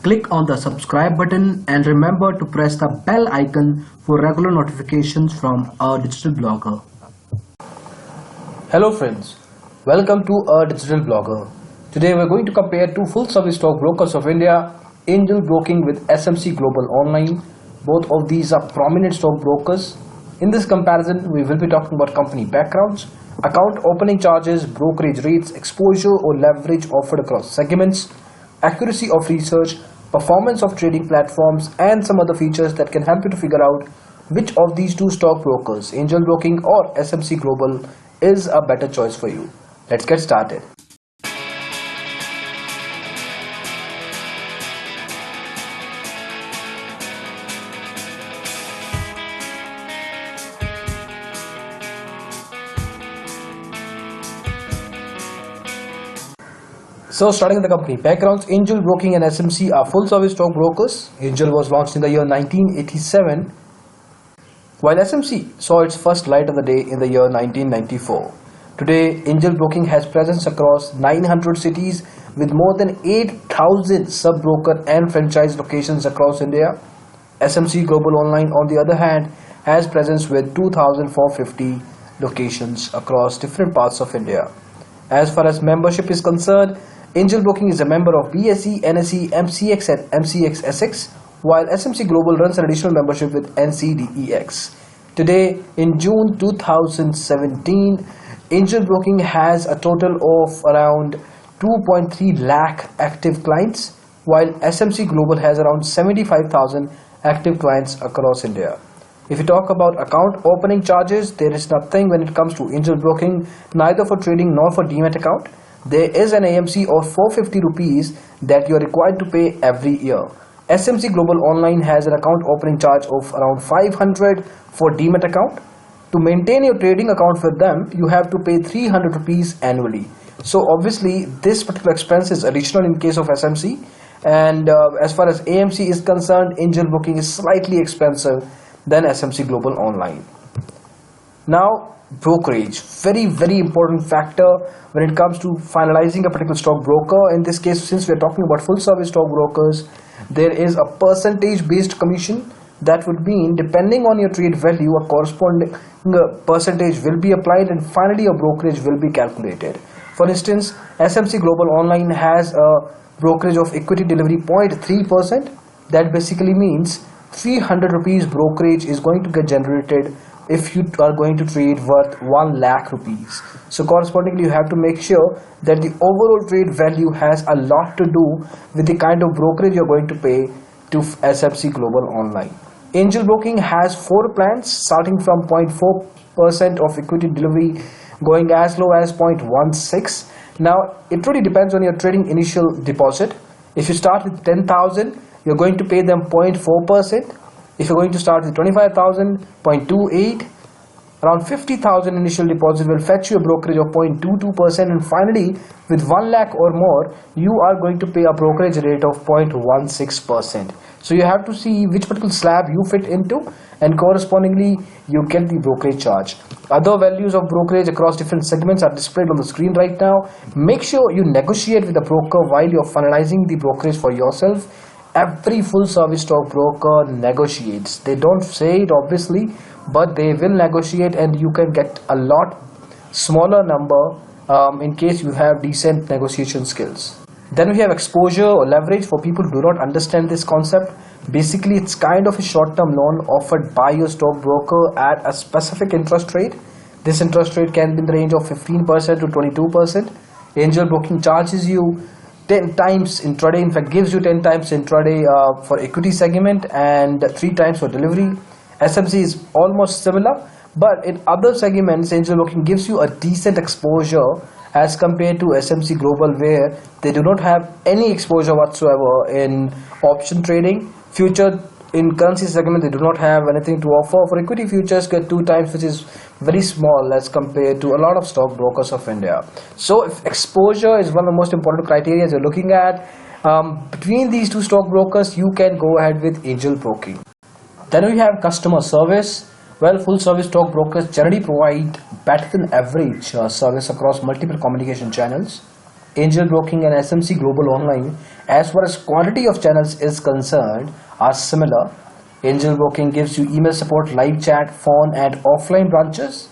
click on the subscribe button and remember to press the bell icon for regular notifications from our digital blogger. Hello friends, welcome to our digital blogger. Today we are going to compare two full service stock brokers of India, Angel Broking with SMC Global Online. Both of these are prominent stock brokers. In this comparison, we will be talking about company backgrounds, account opening charges, brokerage rates, exposure or leverage offered across segments, accuracy of research, performance of trading platforms, and some other features that can help you to figure out which of these two stock brokers, Angel Broking or SMC Global, is a better choice for you. Let's get started. So starting with the company backgrounds, Angel Broking and SMC are full service stock brokers. Angel was launched in the year 1987, while SMC saw its first light of the day in the year 1994. Today, Angel Broking has presence across 900 cities with more than 8,000 sub-broker and franchise locations across India. SMC Global Online, on the other hand, has presence with 2,450 locations across different parts of India. As far as membership is concerned, Angel Broking is a member of BSE, NSE, MCX and MCX Essex, while SMC Global runs an additional membership with NCDEX. Today, in June 2017, Angel Broking has a total of around 2.3 lakh active clients, while SMC Global has around 75,000 active clients across India. If you talk about account opening charges, there is nothing when it comes to Angel Broking, neither for trading nor for Demat account. There is an AMC of 450 rupees that you are required to pay every year. SMC Global Online has an account opening charge of around 500 for Demat account. To maintain your trading account with them, you have to pay 300 rupees annually. So obviously this particular expense is additional in case of SMC, and as far as AMC is concerned, Angel Broking is slightly expensive than SMC Global Online. Now, brokerage, very important factor when it comes to finalizing a particular stock broker. In this case, since we are talking about full service stock brokers, there is a percentage based commission. That would mean depending on your trade value, a corresponding percentage will be applied and finally a brokerage will be calculated. For instance, SMC Global Online has a brokerage of equity delivery 0.3%. That basically means 300 rupees brokerage is going to get generated if you are going to trade worth 1 lakh rupees. So correspondingly, you have to make sure that the overall trade value has a lot to do with the kind of brokerage you're going to pay to SMC Global Online. Angel Broking has 4 plans starting from 0.4% of equity delivery going as low as 0.16. Now it really depends on your trading initial deposit. If you start with 10,000, you're going to pay them 0.4%. If you're going to start with 25,000, 0.28, around 50,000 initial deposit will fetch you a brokerage of 0.22%, and finally with 1 lakh or more, you are going to pay a brokerage rate of 0.16%. So you have to see which particular slab you fit into, and correspondingly you get the brokerage charge. Other values of brokerage across different segments are displayed on the screen right now. Make sure you negotiate with the broker while you're finalizing the brokerage for yourself. Every full service stock broker negotiates. They don't say it obviously, but they will negotiate, and you can get a lot smaller number in case you have decent negotiation skills. Then we have exposure or leverage. For people who do not understand this concept, basically it's kind of a short-term loan offered by your stock broker at a specific interest rate. This interest rate can be in the range of 15% to 22%. Angel Broking charges you 10 times intraday, in fact gives you 10 times intraday for equity segment and 3 times for delivery. SMC is almost similar, but in other segments Angel Broking gives you a decent exposure as compared to SMC Global, where they do not have any exposure whatsoever in option trading. Future in currency segment, they do not have anything to offer. For equity futures, get 2 times, which is very small as compared to a lot of stock brokers of India. So if exposure is one of the most important criteria you're looking at, between these two stock brokers, you can go ahead with Angel Broking. Then we have customer service. Well, full service stock brokers generally provide better than average service across multiple communication channels. Angel Broking and SMC Global Online, as far as quantity of channels is concerned, are similar. Angel Broking gives you email support, live chat, phone and offline branches.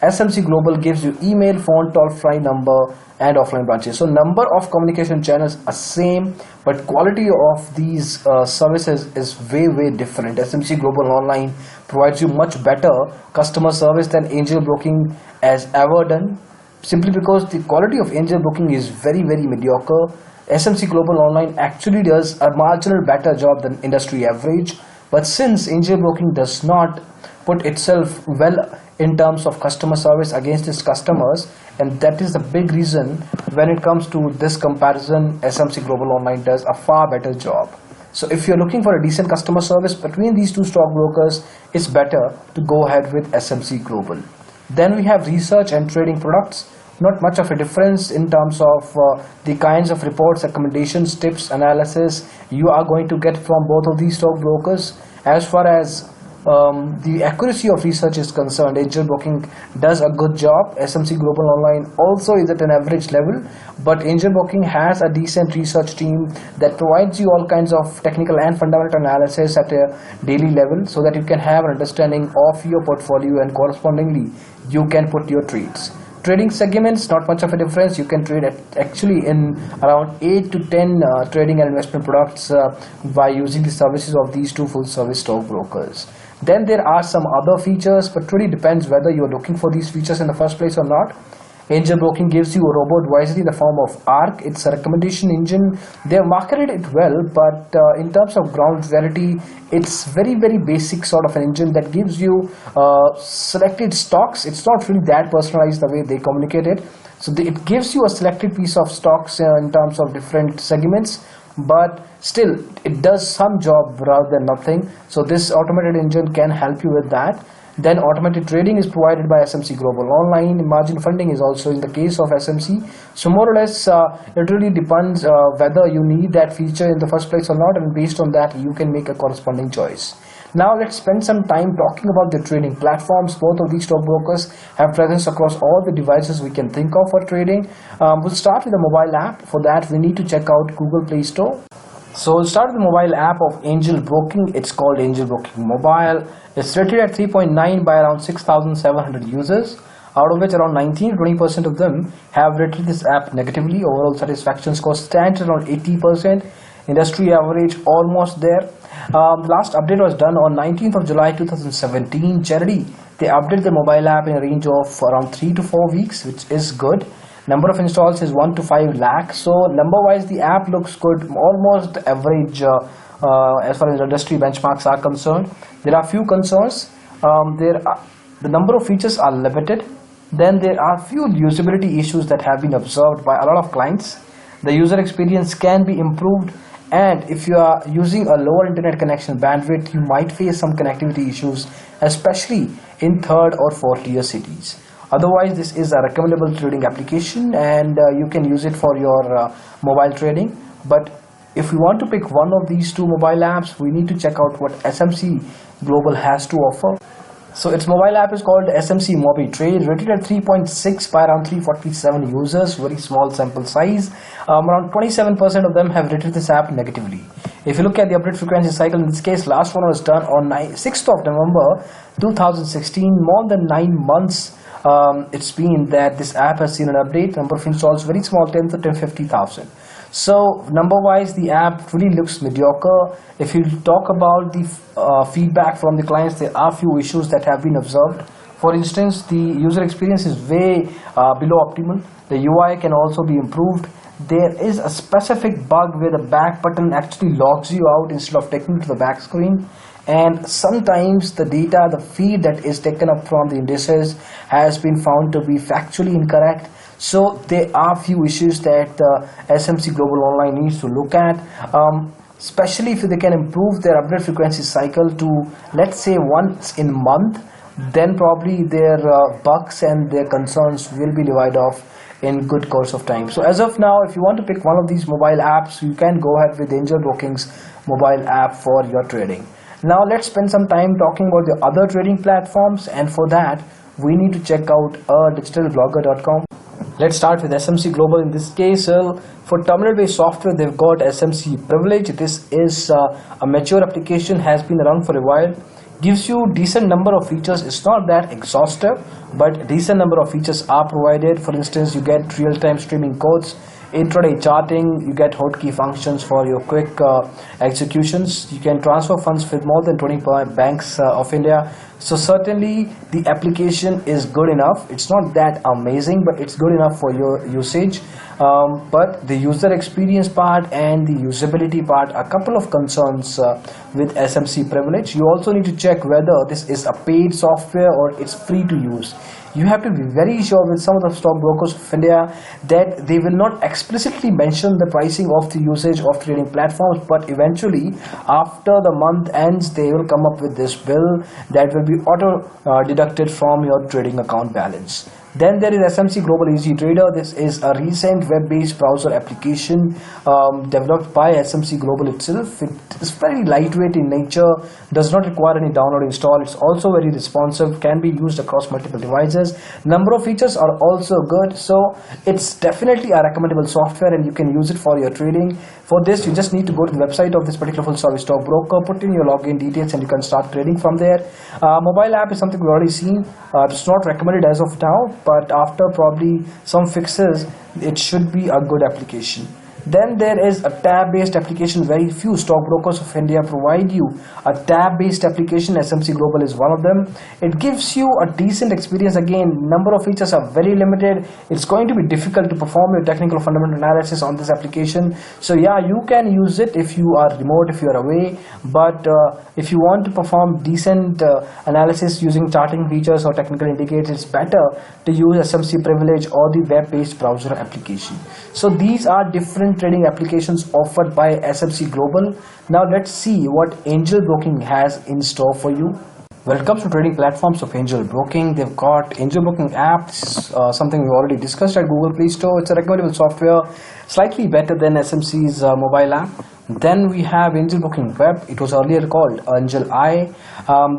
SMC Global gives you email, phone, toll-free number and offline branches. So number of communication channels are same, but quality of these services is way different. SMC Global Online provides you much better customer service than Angel Broking has ever done, simply because the quality of Angel Broking is very mediocre. SMC Global Online actually does a marginal better job than industry average, but since Angel Broking does not put itself well in terms of customer service against its customers, and that is the big reason when it comes to this comparison, SMC Global Online does a far better job. So if you're looking for a decent customer service between these two stockbrokers, it's better to go ahead with SMC Global. Then we have research and trading products. Not much of a difference in terms of the kinds of reports, recommendations, tips, analysis you are going to get from both of these stockbrokers. As far as the accuracy of research is concerned, Angel Broking does a good job. SMC Global Online also is at an average level, but Angel Broking has a decent research team that provides you all kinds of technical and fundamental analysis at a daily level, so that you can have an understanding of your portfolio and correspondingly you can put your trades. Trading segments, not much of a difference. You can trade actually in around 8 to 10 trading and investment products by using the services of these two full service stockbrokers. Then there are some other features, but really depends whether you are looking for these features in the first place or not. Angel Broking gives you a robo-advisory in the form of ARC. It's a recommendation engine. They have marketed it well, but in terms of ground reality, it's very basic sort of an engine that gives you selected stocks. It's not really that personalized the way they communicate it. So it gives you a selected piece of stocks in terms of different segments, but still it does some job rather than nothing. So this automated engine can help you with that. Then automated trading is provided by SMC Global Online. Margin funding is also in the case of SMC. So more or less it really depends whether you need that feature in the first place or not, and based on that you can make a corresponding choice. Now let's spend some time talking about the trading platforms. Both of these stockbrokers have presence across all the devices we can think of for trading. We'll start with the mobile app. For that we need to check out Google Play Store. So we'll start with the mobile app of Angel Broking. It's called Angel Broking Mobile. It's rated at 3.9 by around 6,700 users, out of which around 19-20% of them have rated this app negatively. Overall satisfaction score stands around 80%. Industry average almost there. The last update was done on 19th of July 2017. Generally, they update the mobile app in a range of around 3 to 4 weeks, which is good. Number of installs is 1 to 5 lakh. So number wise the app looks good, almost average as far as industry benchmarks are concerned. There are few concerns. The number of features are limited. Then there are few usability issues that have been observed by a lot of clients. The user experience can be improved, and if you are using a lower internet connection bandwidth, you might face some connectivity issues, especially in third or fourth tier cities. Otherwise, this is a recommendable trading application, and you can use it for your mobile trading. But if we want to pick one of these two mobile apps, we need to check out what SMC Global has to offer. So its mobile app is called SMC Mobi Trade, rated at 3.6 by around 347 users, very small sample size. Around 27% of them have rated this app negatively. If you look at the update frequency cycle, in this case last one was done on 6th of November 2016, more than 9 months it's been that this app has seen an update. Number of installs very small, 10 to 50,000. So number wise the app really looks mediocre. If you talk about the feedback from the clients, there are few issues that have been observed. For instance, the user experience is way below optimal. The UI can also be improved. There is a specific bug where the back button actually logs you out instead of taking you to the back screen. And sometimes the data, the feed that is taken up from the indices has been found to be factually incorrect. So there are few issues that SMC Global Online needs to look at, especially if they can improve their update frequency cycle to, let's say, once in a month, then probably their bugs and their concerns will be divided off in good course of time. So as of now, if you want to pick one of these mobile apps, you can go ahead with Angel Brooking's mobile app for your trading. Now let's spend some time talking about the other trading platforms, and for that we need to check out digitalblogger.com. Let's start with SMC Global. In this case, for terminal-based software, they've got SMC Privilege. This is a mature application, has been around for a while. Gives you decent number of features. It's not that exhaustive, but decent number of features are provided. For instance, you get real-time streaming codes, intraday charting, you get hotkey functions for your quick executions. You can transfer funds with more than 20 banks of India. So certainly the application is good enough. It's not that amazing, but it's good enough for your usage. But the user experience part and the usability part, a couple of concerns with SMC Privilege. You also need to check whether this is a paid software or it's free to use. You have to be very sure with some of the stockbrokers of India that they will not explicitly mention the pricing of the usage of trading platforms, but eventually after the month ends they will come up with this bill that will be auto deducted from your trading account balance. Then there is SMC Global Easy Trader. This is a recent web-based browser application developed by SMC Global itself. It is very lightweight in nature, does not require any download install. It's also very responsive, can be used across multiple devices. Number of features are also good, so it's definitely a recommendable software and you can use it for your trading. For this, you just need to go to the website of this particular full service stockbroker, put in your login details and you can start trading from there. Mobile app is something we've already seen. It's not recommended as of now, but after probably some fixes, it should be a good application. Then there is a tab-based application. Very few stockbrokers of India provide you a tab-based application. SMC Global is one of them. It gives you a decent experience. Again, number of features are very limited. It's going to be difficult to perform your technical fundamental analysis on this application. So yeah, you can use it if you are remote, if you are away. But if you want to perform decent analysis using charting features or technical indicators, it's better to use SMC Privilege or the web-based browser application. So these are different trading applications offered by SMC Global. Now let's see what Angel Broking has in store for you. When it comes to trading platforms of Angel Broking, they've got Angel Broking apps, something we already discussed at Google Play Store. It's a recommendable software, slightly better than SMC's mobile app. Then we have Angel Broking Web. It was earlier called Angel I.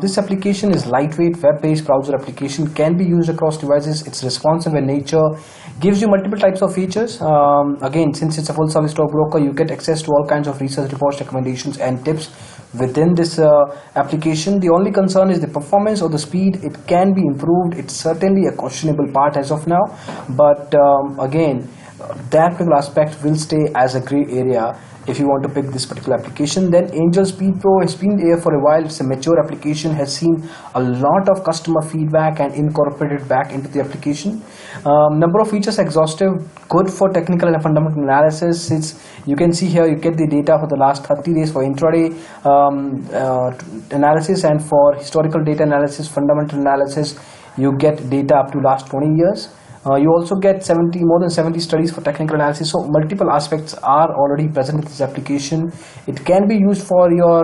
This application is lightweight, web-based browser application, can be used across devices. It's responsive in nature, gives you multiple types of features. Again, since it's a full service stockbroker, you get access to all kinds of research reports, recommendations and tips within this application. The only concern is the performance or the speed. It can be improved. It's certainly a questionable part as of now, but again, that particular aspect will stay as a gray area if you want to pick this particular application. Then Angel Speed Pro has been there for a while. It's a mature application, has seen a lot of customer feedback and incorporated back into the application. Number of features exhaustive, good for technical and fundamental analysis. You can see here you get the data for the last 30 days for intraday analysis, and for historical data analysis, fundamental analysis, you get data up to last 20 years. You also get more than 70 studies for technical analysis. So multiple aspects are already present in this application. It can be used for your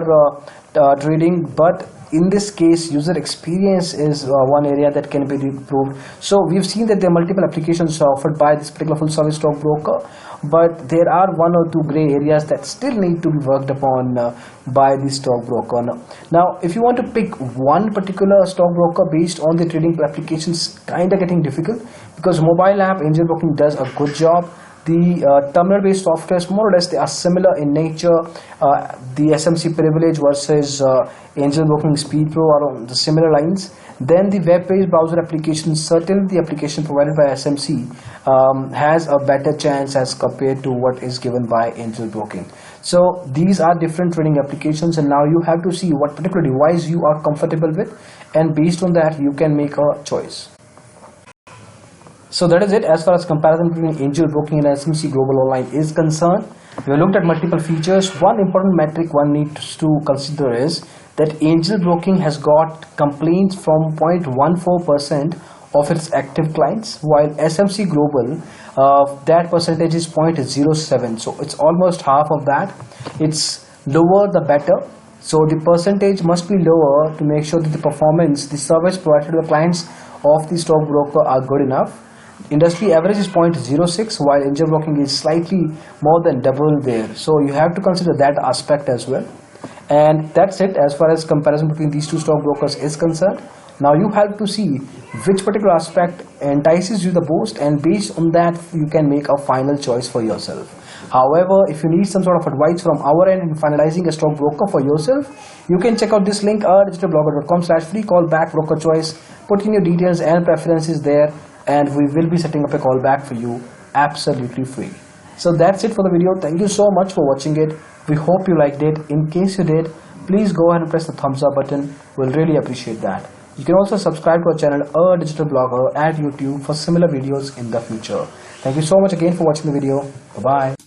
trading, but in this case, user experience is one area that can be improved. So we've seen that there are multiple applications offered by this particular full service stockbroker, but there are one or two gray areas that still need to be worked upon by the stockbroker. Now, if you want to pick one particular stockbroker based on the trading applications, kind of getting difficult, because mobile app Angel Broking does a good job. The terminal-based softwares, more or less, they are similar in nature. The SMC Privilege versus Angel Broking Speed Pro are on the similar lines. Then the web-based browser application, certainly the application provided by SMC has a better chance as compared to what is given by Angel Broking. So these are different trading applications, and now you have to see what particular device you are comfortable with, and based on that you can make a choice. So that is it as far as comparison between Angel Broking and SMC Global Online is concerned. We have looked at multiple features. One important metric one needs to consider is that Angel Broking has got complaints from 0.14% of its active clients, while SMC Global, that percentage is 0.07. So it's almost half of that. It's lower the better. So the percentage must be lower to make sure that the performance, the service provided to the clients of the stockbroker are good enough. Industry average is 0.06, while Angel Broking is slightly more than double there. So you have to consider that aspect as well. And that's it as far as comparison between these two stockbrokers is concerned. Now you have to see which particular aspect entices you the most, and based on that you can make a final choice for yourself. However, if you need some sort of advice from our end in finalizing a stockbroker for yourself, you can check out this link, digitalblogger.com/free. Call back broker choice, put in your details and preferences there, and we will be setting up a call back for you absolutely free. So that's it for the video. Thank you so much for watching it. We hope you liked it. In case you did, please go ahead and press the thumbs up button. We'll really appreciate that. You can also subscribe to our channel, A Digital Blogger, at YouTube for similar videos in the future. Thank you so much again for watching the video. Bye-bye.